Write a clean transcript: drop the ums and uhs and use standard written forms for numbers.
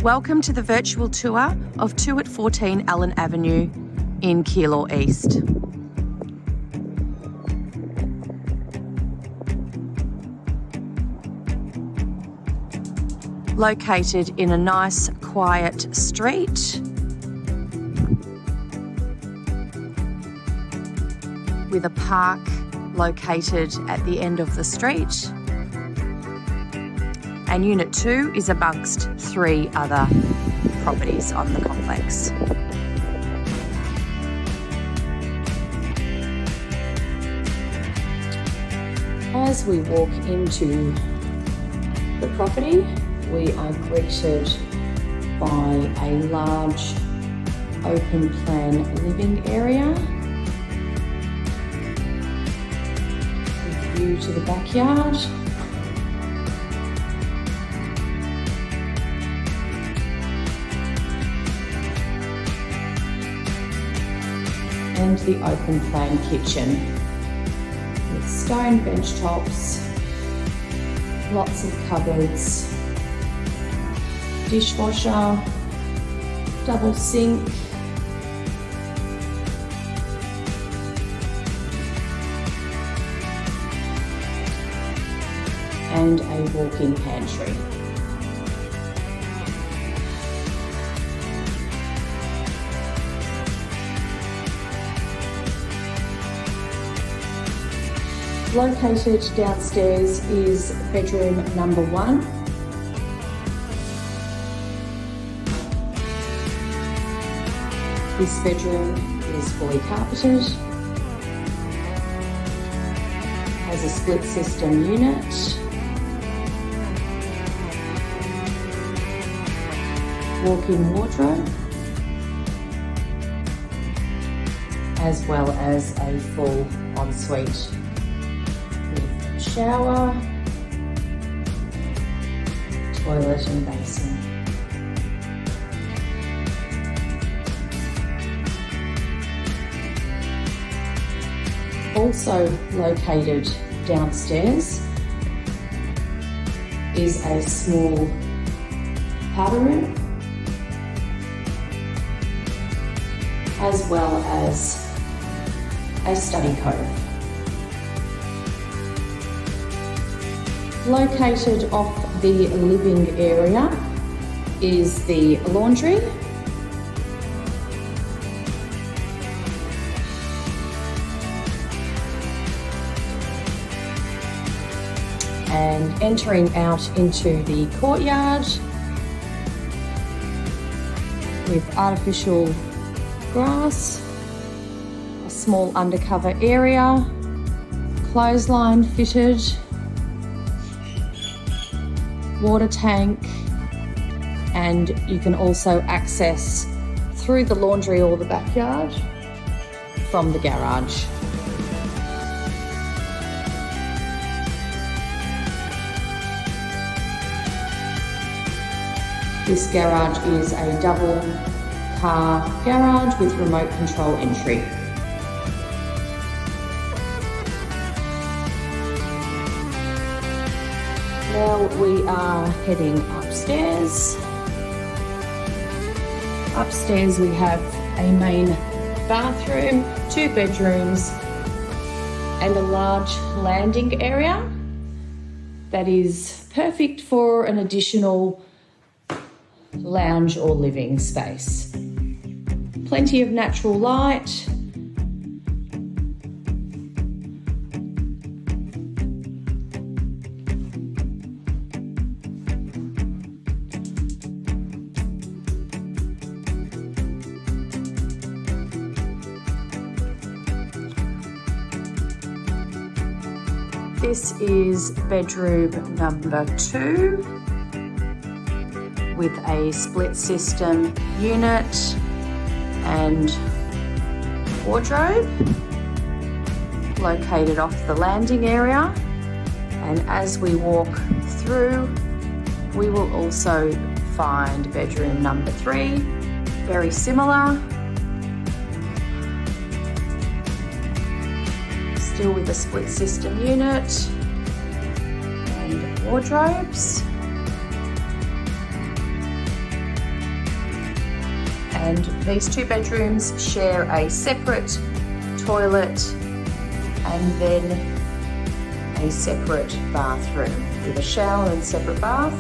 Welcome to the virtual tour of 2 at 14 Allen Avenue in Keilor East. Located in a nice, quiet street with a park located at the end of the street. And Unit 2 is amongst 3 other properties on the complex. As we walk into the property, we are greeted by a large open plan living area with view to the backyard. And the open plan kitchen with stone bench tops, lots of cupboards, dishwasher, double sink, and a walk-in pantry. Located downstairs is bedroom number 1. This bedroom is fully carpeted, has a split system unit, walk-in wardrobe, as well as a full ensuite. Shower, toilet and basin. Also located downstairs is a small powder room, as well as a study cove. Located off the living area is the laundry, and entering out into the courtyard with artificial grass, a small undercover area, clothesline fitted, water tank, and you can also access through the laundry or the backyard from the garage. This garage is a double car garage with remote control entry. Now we are heading upstairs. Upstairs we have a main bathroom, 2 bedrooms, and a large landing area that is perfect for an additional lounge or living space. Plenty of natural light. This is bedroom number 2 with a split system unit and wardrobe located off the landing area. And as we walk through, we will also find bedroom number 3, very similar. Still with a split system unit and wardrobes. And these 2 bedrooms share a separate toilet and then a separate bathroom with a shower and separate bath.